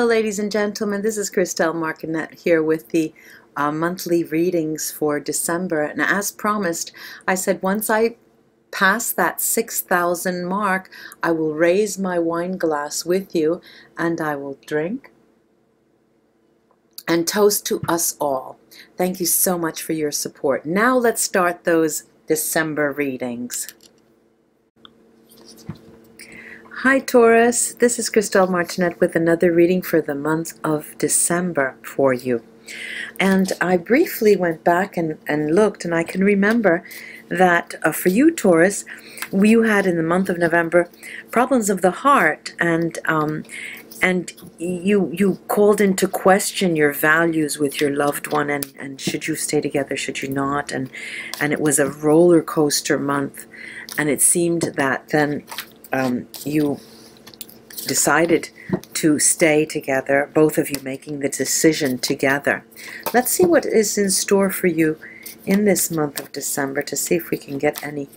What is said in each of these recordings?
Hello, ladies and gentlemen. This is Christelle Martinet here with the monthly readings for December. And as promised, I said once I pass that 6,000 mark, I will raise my wine glass with you and I will drink and toast to us all. Thank you so much for your support. Now let's start those December readings. Hi Taurus, this is Christelle Martinet with another reading for the month of December for you. And I briefly went back and looked, and I can remember that for you Taurus, you had in the month of November problems of the heart, and you called into question your values with your loved one, and should you stay together, should you not, and it was a roller coaster month, and it seemed that then you decided to stay together, both of you making the decision together. Let's see what is in store for you in this month of December, to see if we can get any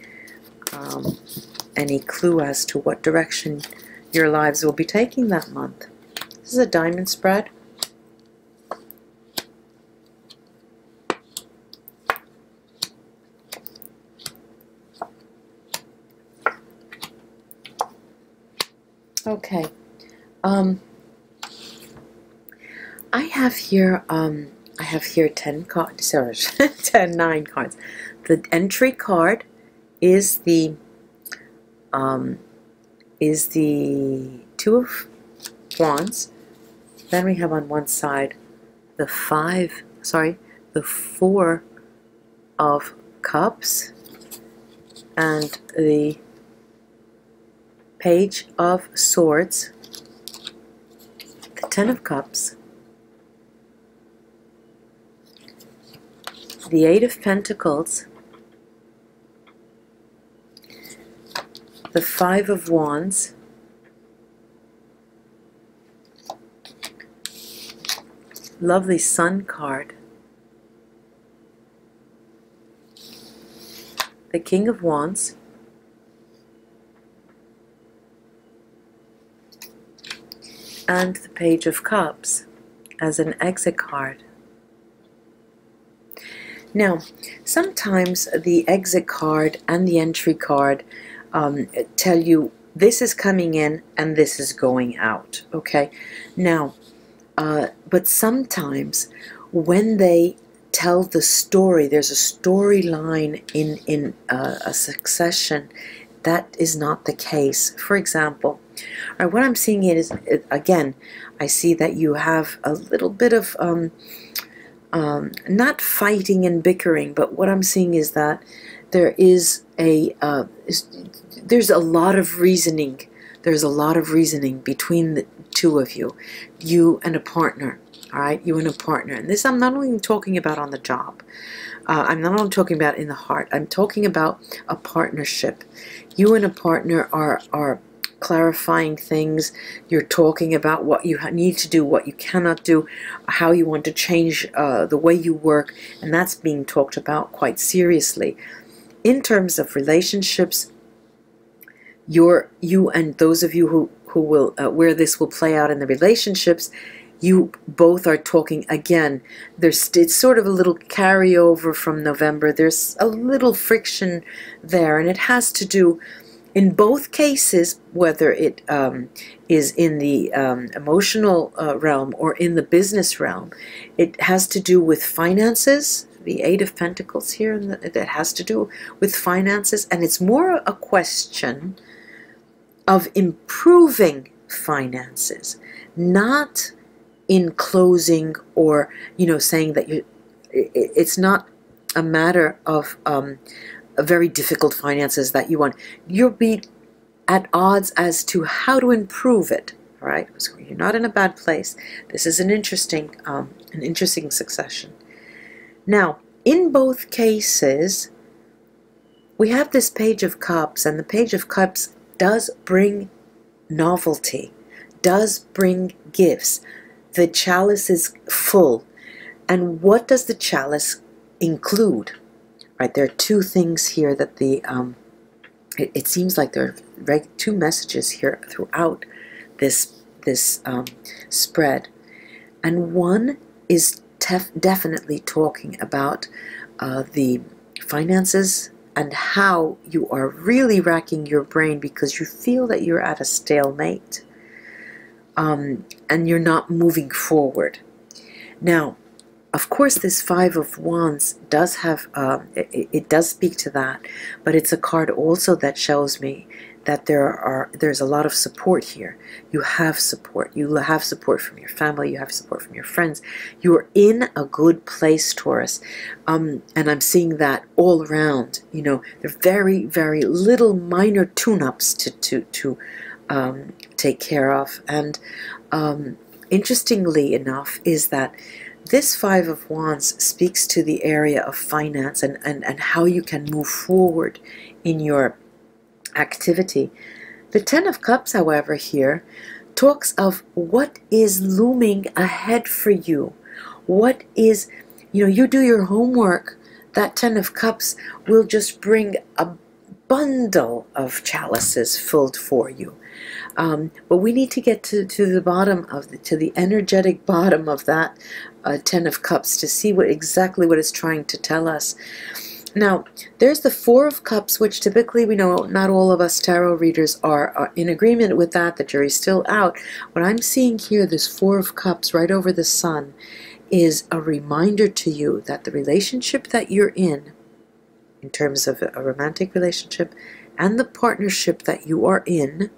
clue as to what direction your lives will be taking that month. This is a diamond spread. Okay, I have here 10 cards, sorry, 9 cards. The entry card is the Two of Wands. Then we have on one side the Four of Cups and the Page of Swords, the Ten of Cups, the Eight of Pentacles, the Five of Wands, lovely Sun card, the King of Wands, and the Page of Cups as an exit card. Now, sometimes the exit card and the entry card tell you this is coming in and this is going out, okay? Now, but sometimes when they tell the story, there's a storyline in a succession. That is not the case. For example, what I'm seeing here is, again, I see that you have a little bit of not fighting and bickering, but what I'm seeing is that there is there's a lot of reasoning. There's a lot of reasoning between the two of you, you and a partner. All right, you and a partner. And this I'm not only talking about on the job. I'm not only talking about in the heart. I'm talking about a partnership. You and a partner are clarifying things. You're talking about what you need to do, what you cannot do, how you want to change the way you work, and that's being talked about quite seriously. In terms of relationships, you and those of you who will where this will play out in the relationships, you both are talking again. It's sort of a little carryover from November. There's a little friction there, and it has to do, in both cases, whether it is in the emotional realm or in the business realm, it has to do with finances. The Eight of Pentacles here, and that has to do with finances, and it's more a question of improving finances, not in closing or saying that it's not a matter of a very difficult finances that you want. You'll be at odds as to how to improve it. All right, so you're not in a bad place. This is an interesting succession. Now, in both cases, we have this Page of Cups, and the Page of Cups does bring novelty, does bring gifts. The chalice is full. And what does the chalice include? Right, there are two things here that it seems like there are two messages here throughout this spread. And one is definitely talking about the finances and how you are really racking your brain because you feel that you're at a stalemate, and you're not moving forward. Now, of course, this Five of Wands does have, it does speak to that, but it's a card also that shows me that there's a lot of support here. You have support. You have support from your family. You have support from your friends. You're in a good place, Taurus. And I'm seeing that all around. You know, there are very, very little minor tune-ups to take care of. And interestingly enough is that this Five of Wands speaks to the area of finance and how you can move forward in your activity. The Ten of Cups, however, here talks of what is looming ahead for you. What is, you know, you do your homework, that Ten of Cups will just bring a bundle of chalices filled for you. But we need to get to the bottom of the energetic bottom of that Ten of Cups to see exactly what it's trying to tell us. Now, there's the Four of Cups, which typically we know not all of us tarot readers are in agreement with that. The jury's still out. What I'm seeing here, this Four of Cups right over the sun, is a reminder to you that the relationship that you're in terms of a romantic relationship, and the partnership that you are in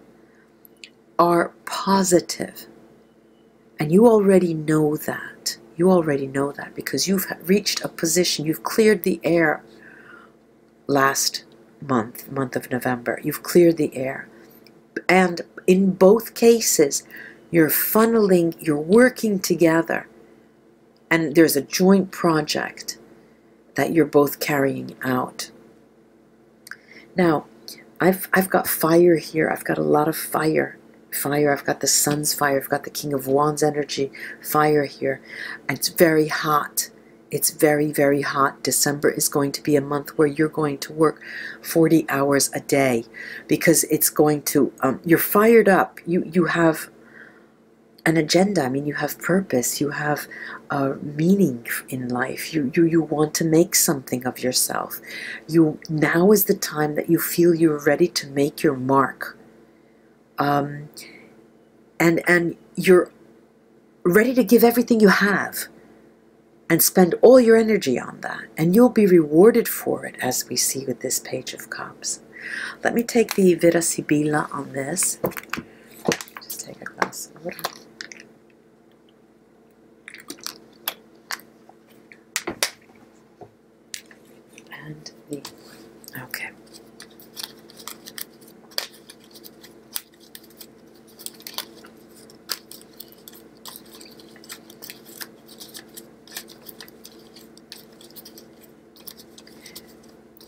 are positive. And you already know that. You already know that because you've reached a position, you've cleared the air last month of November. You've cleared the air. And in both cases, you're funneling, you're working together. And there's a joint project that you're both carrying out. Now, I've got fire here. I've got a lot of fire. I've got the Sun's fire. I've got the King of Wands energy fire here. And it's very hot. It's very, very hot. December is going to be a month where you're going to work 40 hours a day because it's going to, you're fired up. You have an agenda. I mean, you have purpose. You have meaning in life. You want to make something of yourself. Now is the time that you feel you're ready to make your mark. And you're ready to give everything you have and spend all your energy on that. And you'll be rewarded for it, as we see with this Page of Cups. Let me take the Vita Sibilla on this. Just take a glass of water. And okay.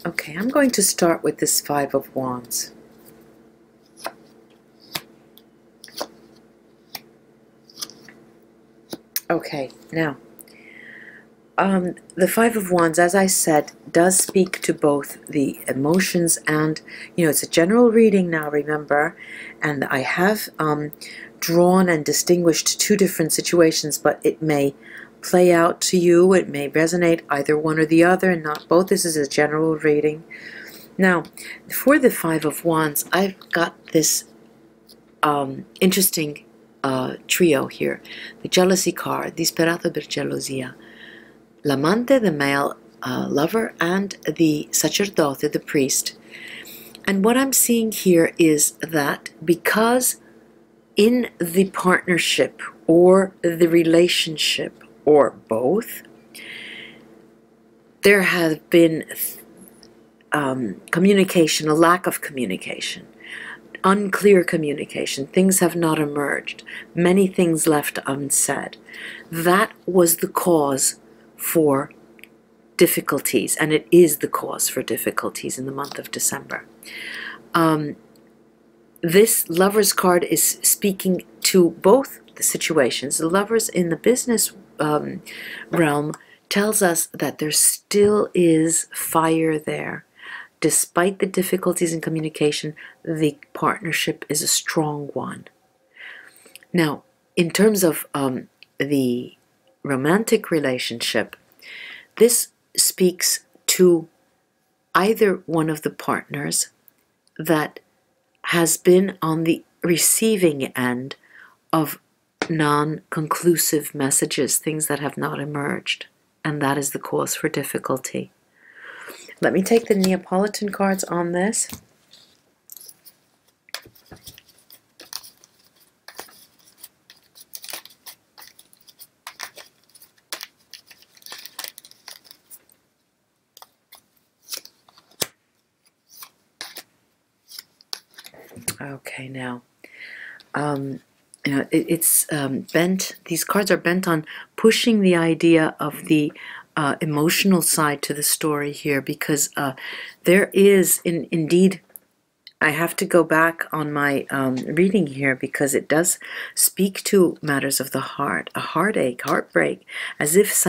Okay, I'm going to start with this Five of Wands. Okay, now, the Five of Wands, as I said, does speak to both the emotions and, you know, it's a general reading now, remember, and I have drawn and distinguished two different situations, but it may play out to you, it may resonate either one or the other, and not both. This is a general reading. Now, for the Five of Wands, I've got this interesting trio here. The Jealousy card, Disperato per gelosia, l'amante, the male lover, and the sacerdote, the priest. And what I'm seeing here is that because in the partnership or the relationship or both, there has been communication, a lack of communication, unclear communication. Things have not emerged. Many things left unsaid. That was the cause for difficulties, and it is the cause for difficulties in the month of December. This Lovers card is speaking to both the situations. The Lovers in the business realm tells us that there still is fire there. Despite the difficulties in communication, the partnership is a strong one. Now, in terms of the romantic relationship, this speaks to either one of the partners that has been on the receiving end of non-conclusive messages, things that have not emerged, and that is the cause for difficulty. Let me take the Neapolitan cards on this. Okay, now, it's bent. These cards are bent on pushing the idea of the emotional side to the story here, because there is, indeed, I have to go back on my reading here, because it does speak to matters of the heart, a heartache, heartbreak, as if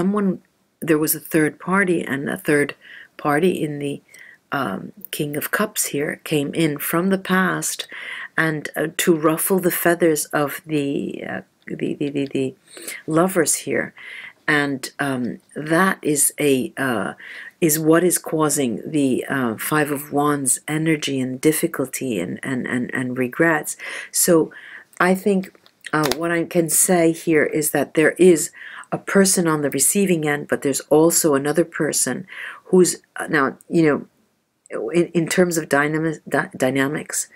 there was a third party, and a third party in the King of Cups here came in from the past, and to ruffle the feathers of the lovers here, and that is what is causing the Five of Wands energy and difficulty and regrets. So I think what I can say here is that there is a person on the receiving end, but there's also another person who's now, in terms of dynamics,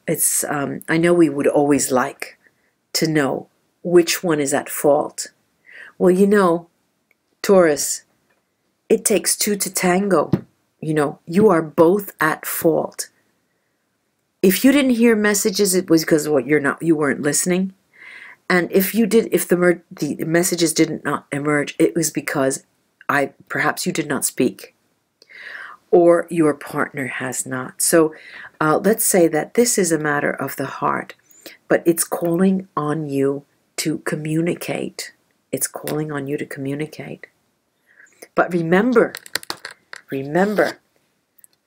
it's I know we would always like to know which one is at fault. Well, Taurus, it takes two to tango. You are both at fault. If you didn't hear messages, it was because you weren't listening. And if the messages did not emerge, it was because perhaps you did not speak, or your partner has not. So let's say that this is a matter of the heart, but it's calling on you to communicate. It's calling on you to communicate. But remember,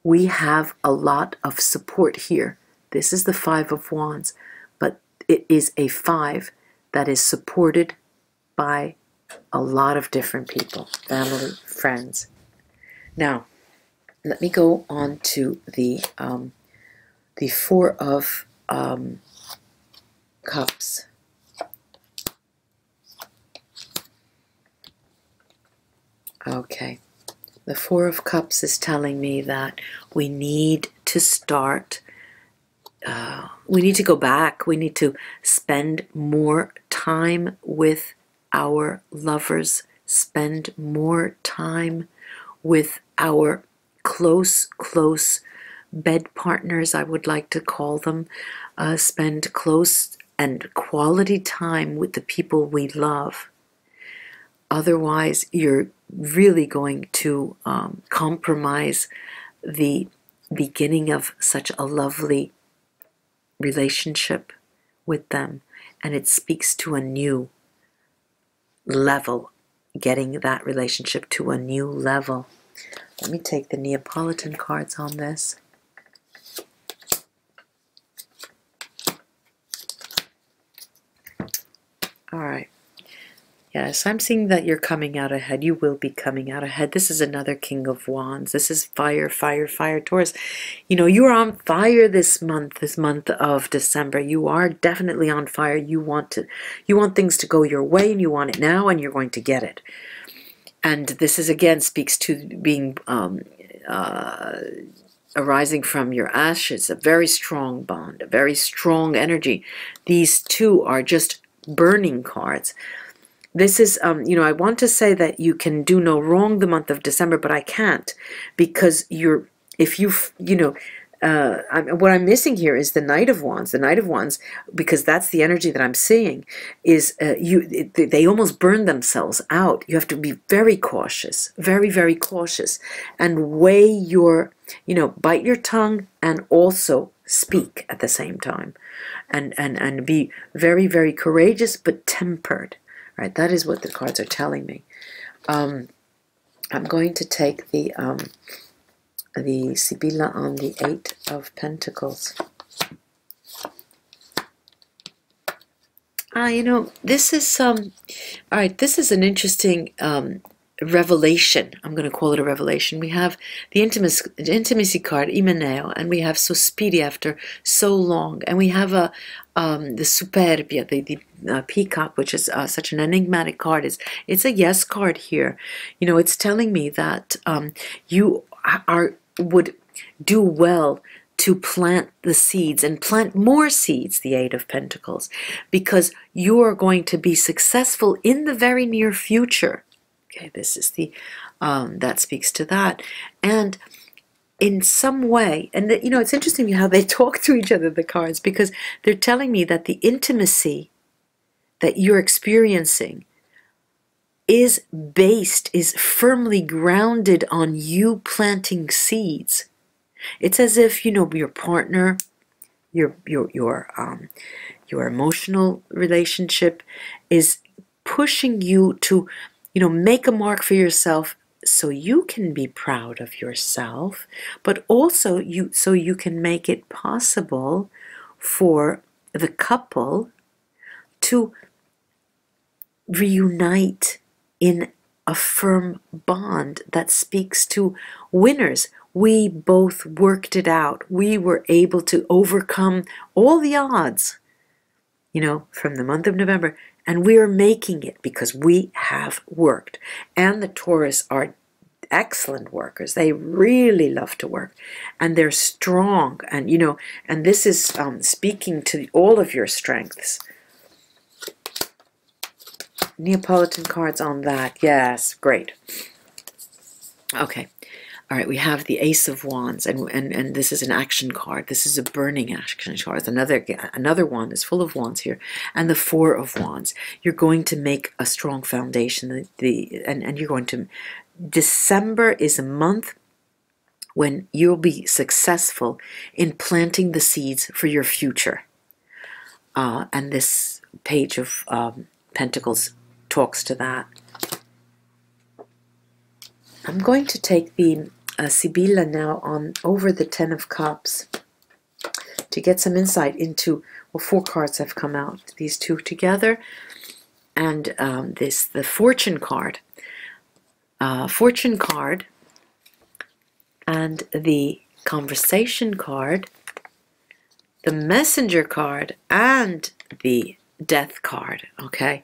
we have a lot of support here. This is the Five of Wands, but it is a five that is supported by a lot of different people, family, friends. Now, let me go on to the Four of Cups. Okay, the Four of Cups is telling me that we need to start, we need to go back, we need to spend more time with our lovers, spend more time with our close bed partners, I would like to call them, spend close and quality time with the people we love. Otherwise, you're really going to compromise the beginning of such a lovely relationship with them. And it speaks to a new level, getting that relationship to a new level. Let me take the Neapolitan cards on this. All right. Yes, I'm seeing that you're coming out ahead. You will be coming out ahead. This is another King of Wands. This is fire, fire, fire, Taurus. You are on fire this month of December. You are definitely on fire. You want things to go your way, and you want it now, and you're going to get it. And this is, again, speaks to being arising from your ashes, a very strong bond, a very strong energy. These two are just burning cards. This is, I want to say that you can do no wrong the month of December, but I can't, because what I'm missing here is the Knight of Wands. The Knight of Wands, because that's the energy that I'm seeing, is they almost burn themselves out. You have to be very cautious, very, very cautious, and weigh your, bite your tongue and also speak at the same time, and be very, very courageous but tempered. Right, that is what the cards are telling me. I'm going to take the Sibilla on the Eight of Pentacles. You know, this is all right, this is an interesting revelation. I'm going to call it a revelation. We have the intimacy card, Imeneo, and we have Sospiri, after so long, and we have the Superbia, the peacock, which is such an enigmatic card. It's a yes card here. You know, it's telling me that you would do well to plant the seeds and plant more seeds, the Eight of Pentacles, because you are going to be successful in the very near future. Okay, this is the, that speaks to that. And in some way, and you know, it's interesting how they talk to each other, the cards, because they're telling me that the intimacy that you're experiencing is firmly grounded on you planting seeds. It's as if, you know, your partner, your emotional relationship is pushing you to, you know, make a mark for yourself so you can be proud of yourself, but also so you can make it possible for the couple to reunite in a firm bond that speaks to winners. We both worked it out. We were able to overcome all the odds, you know, from the month of November, and we are making it because we have worked. And the Taurus are excellent workers. They really love to work, and they're strong, and, you know, and this is speaking to all of your strengths. Neapolitan cards on that. Yes, great. Okay. All right, we have the Ace of Wands, and this is an action card. This is a burning action card. Another wand is full of wands here, and the Four of Wands. You're going to make a strong foundation. And you're going to. December is a month when you'll be successful in planting the seeds for your future. And this Page of Pentacles talks to that. I'm going to take the Sibilla now on over the Ten of Cups to get some insight into, well, 4 cards have come out, these two together, and the Fortune card. Fortune card and the Conversation card, the Messenger card, and the Death card. Okay,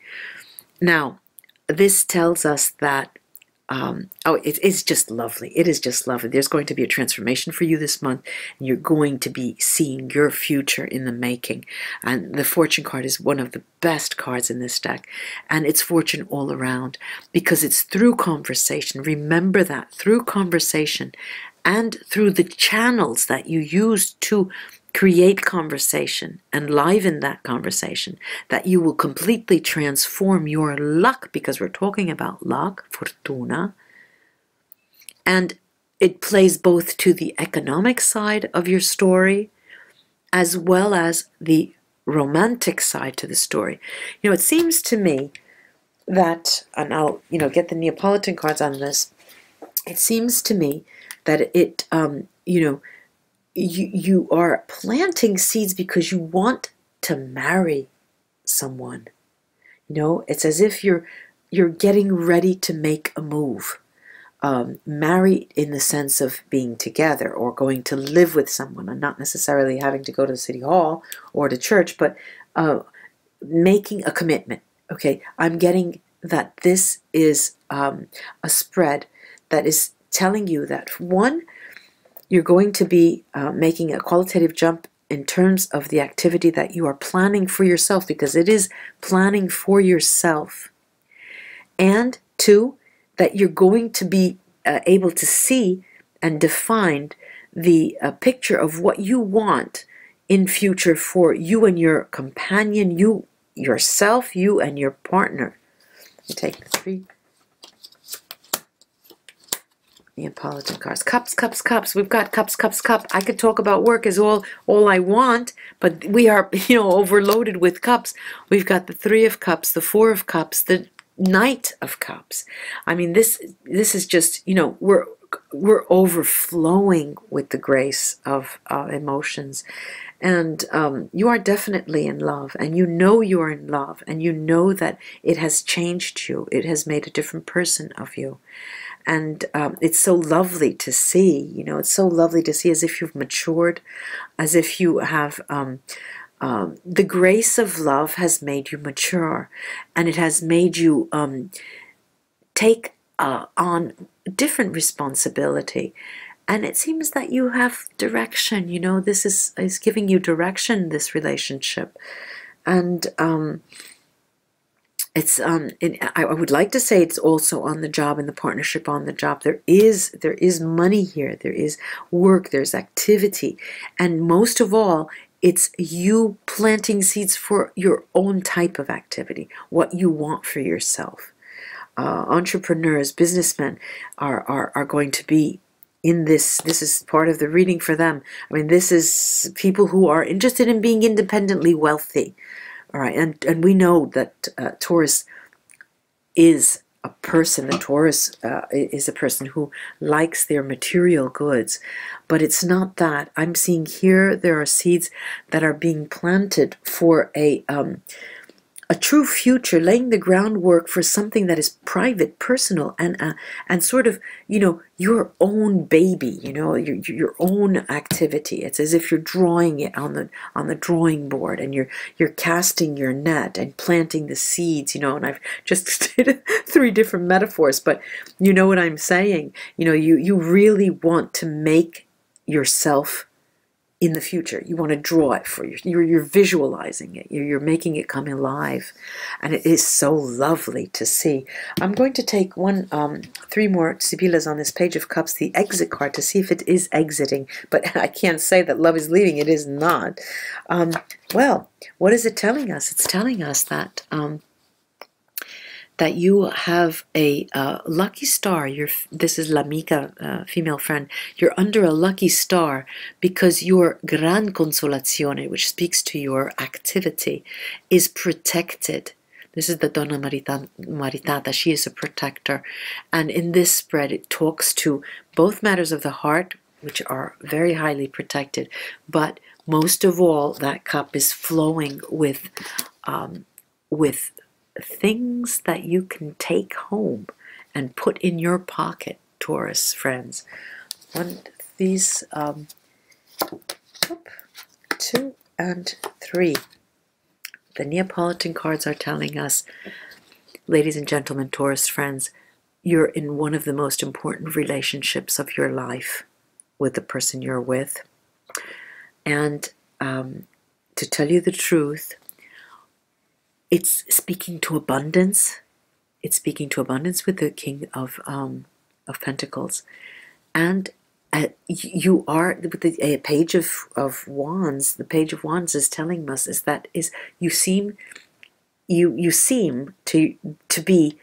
now this tells us that it is just lovely. It is just lovely. There's going to be a transformation for you this month, and you're going to be seeing your future in the making. And the Fortune card is one of the best cards in this deck, and it's fortune all around because it's through conversation. Remember that, through conversation and through the channels that you use to create conversation and liven that conversation, that you will completely transform your luck, because we're talking about luck, fortuna, and it plays both to the economic side of your story as well as the romantic side to the story. You know, it seems to me that, and I'll, you know, get the Neapolitan cards on this, it seems to me that it, you know, you are planting seeds because you want to marry someone. You know, it's as if you're getting ready to make a move. Married in the sense of being together or going to live with someone, and not necessarily having to go to the city hall or to church, but making a commitment. Okay, I'm getting that this is a spread that is telling you that, one, you're going to be making a qualitative jump in terms of the activity that you are planning for yourself, because it is planning for yourself. And 2, that you're going to be able to see and define the picture of what you want in future for you and your companion, you, yourself, you and your partner. You take the 3 Neapolitan cards. Cups, cups, cups. We've got cups, cups, cup. I could talk about work is all I want, but we are, you know, overloaded with cups. We've got the 3 of Cups, the 4 of Cups, the Knight of Cups. I mean, this is just, you know, we're overflowing with the grace of emotions, and you are definitely in love, and you know you are in love, and you know that it has changed you. It has made a different person of you, and it's so lovely to see. You know, it's so lovely to see, as if you've matured, as if you have. The grace of love has made you mature, and it has made you take on different responsibility. And it seems that you have direction. You know, this is giving you direction, this relationship. And I would like to say it's also on the job, and the partnership on the job. There is money here. There is work. There's activity, and most of all, it's you planting seeds for your own type of activity, what you want for yourself. Entrepreneurs, businessmen are going to be in this. This is part of the reading for them. I mean, this is people who are interested in being independently wealthy. All right, and we know that Taurus is a person. The Taurus is a person who likes their material goods, but it's not that. I'm seeing here there are seeds that are being planted for a true future, laying the groundwork for something that is private, personal, and sort of, you know, your own baby, you know, your own activity. It's as if you're drawing it on the drawing board, and you're casting your net and planting the seeds, you know. And I've just did 3 different metaphors, but you know what I'm saying. You know, you really want to make yourself in the future. You want to draw it for you. You're visualizing it. You're making it come alive, and it is so lovely to see. I'm going to take 3 more Sibillas on this Page of Cups, the exit card, to see if it is exiting. But I can't say that love is leaving. It is not. Well, what is it telling us? It's telling us that that you have a lucky star. This is l'amica, female friend. You're under a lucky star because your gran consolazione, which speaks to your activity, is protected. This is the Donna Maritata. She is a protector. And in this spread, it talks to both matters of the heart, which are very highly protected, but most of all, that cup is flowing with things that you can take home and put in your pocket, Taurus friends. These 2 and 3. The Neapolitan cards are telling us, ladies and gentlemen, Taurus friends, you're in one of the most important relationships of your life with the person you're with. And to tell you the truth, it's speaking to abundance. It's speaking to abundance with the King of Pentacles, and you are with the Page of Wands. The Page of Wands is telling us you seem to be.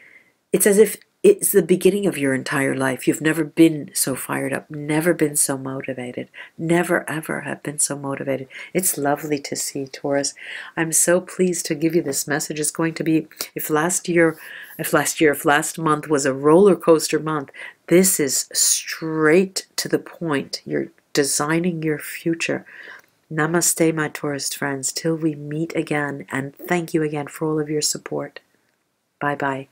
It's as if it's the beginning of your entire life. You've never been so fired up, never been so motivated, never ever have been so motivated. It's lovely to see, Taurus. I'm so pleased to give you this message. It's going to be, if last month was a roller coaster month, this is straight to the point. You're designing your future. Namaste, my Taurus friends, till we meet again, and thank you again for all of your support. Bye-bye.